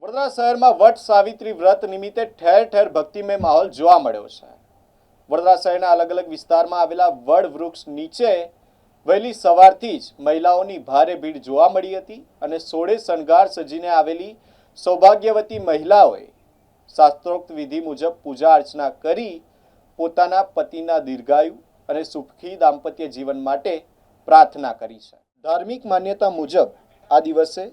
વડોદરા શહેરમાં વટ સાવિત્રી વ્રત નિમિત્તે ઠેર ઠેર ભક્તિમય માહોલ જોવા મળ્યો છે। વડોદરા શહેરના અલગ અલગ વિસ્તારમાં આવેલા વડ વૃક્ષ નીચે વહેલી સવારથી જ મહિલાઓની ભારે ભીડ જોવા મળી હતી અને સોળે શણગાર સજીને આવેલી સૌભાગ્યવતી મહિલાઓએ શાસ્ત્રોક્ત વિધિ મુજબ પૂજા અર્ચના કરી પોતાના પતિના દીર્ઘાયુ અને સુખી દાંપત્ય જીવન માટે પ્રાર્થના કરી છે। ધાર્મિક માન્યતા મુજબ આ દિવસે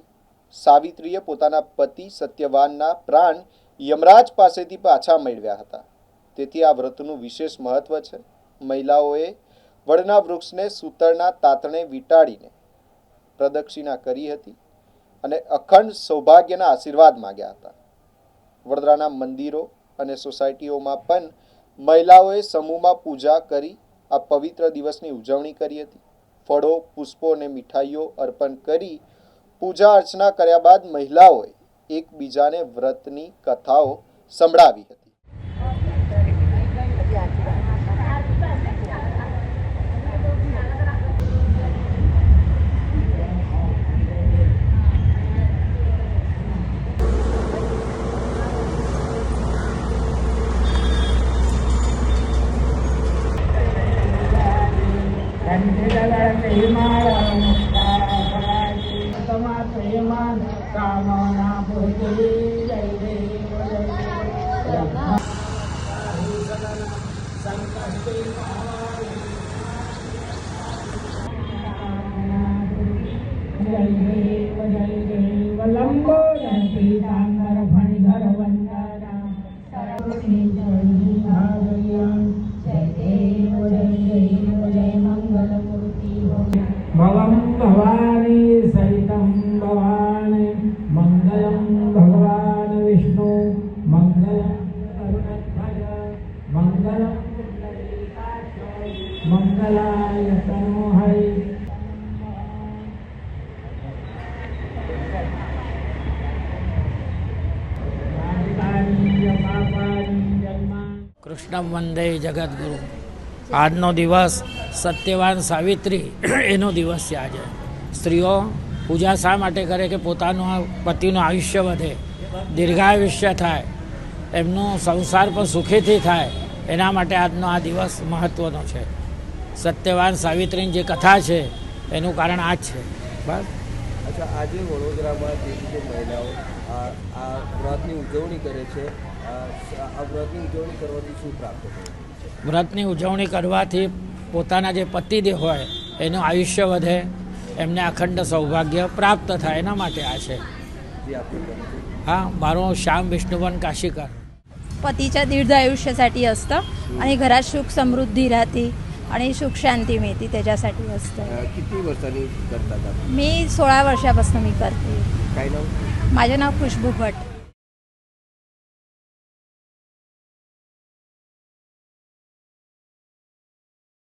સાવિત્રીએ પોતાના પતિ સત્યવાનના પ્રાણ યમરાજ પાસેથી પાછા મેળવ્યા હતા, તેથી આ વ્રતનું વિશેષ મહત્વ છે। મહિલાઓએ વડના વૃક્ષને સૂતરના તાતણે વીંટાળીને પ્રદક્ષિણા કરી હતી અને અખંડ સૌભાગ્યના આશીર્વાદ માંગ્યા હતા। વડોદરાના મંદિરો અને સોસાયટીઓમાં પણ મહિલાઓએ સમૂહમાં પૂજા કરી આ પવિત્ર દિવસની ઉજવણી કરી હતી। ફળો, પુષ્પો અને મીઠાઈઓ અર્પણ કરી પૂજા અર્ચના કર્યા બાદ મહિલાઓએ એકબીજાને વ્રતની કથાઓ સંભળાવી હતી। भवं भवानी सहितं भवानी मंगलम भगवान विष्णु मंगलम करुणध्वज मंगलम मंगलाय तनोहरि। કૃષ્ણ વંદે જગદગુરુ। આજનો દિવસ સત્યવાન સાવિત્રી એનો દિવસ છે। આજે સ્ત્રીઓ પૂજા શા માટે કરે કે પોતાનું પતિનું આયુષ્ય વધે, દીર્ઘાયુષ્ય થાય, એમનો સંસાર પણ સુખીથી થાય, એના માટે આજનો આ દિવસ મહત્ત્વનો છે। સત્યવાન સાવિત્રીની જે કથા છે એનું કારણ આ જ છે। બસ અચ્છા, આજે વડોદરામાં જે મહિલાઓ આ વ્રતની ઉજવણી કરે છે, આ વ્રતની ઉજવણી કરવાથી શું પ્રાપ્ત થાય? વ્રતની ઉજવણી કરવાથી પોતાના જે પતિદેવ હોય એનું આયુષ્ય વધે, એમને અખંડ સૌભાગ્ય પ્રાપ્ત થાય, એના માટે આ છે। हां, मारो श्याम विष्णुवन काशीकर। पतीच्या दीर्घ आयुष्यासाठी असतं आणि घरात सुख समृद्धी राहते आणि सुख शांती मिळते, त्याच्यासाठी असतं। किती वर्षांनी करतात? मी 16 वर्षापासून मी करते। काय नाव? माझे नाव खुशबू भट।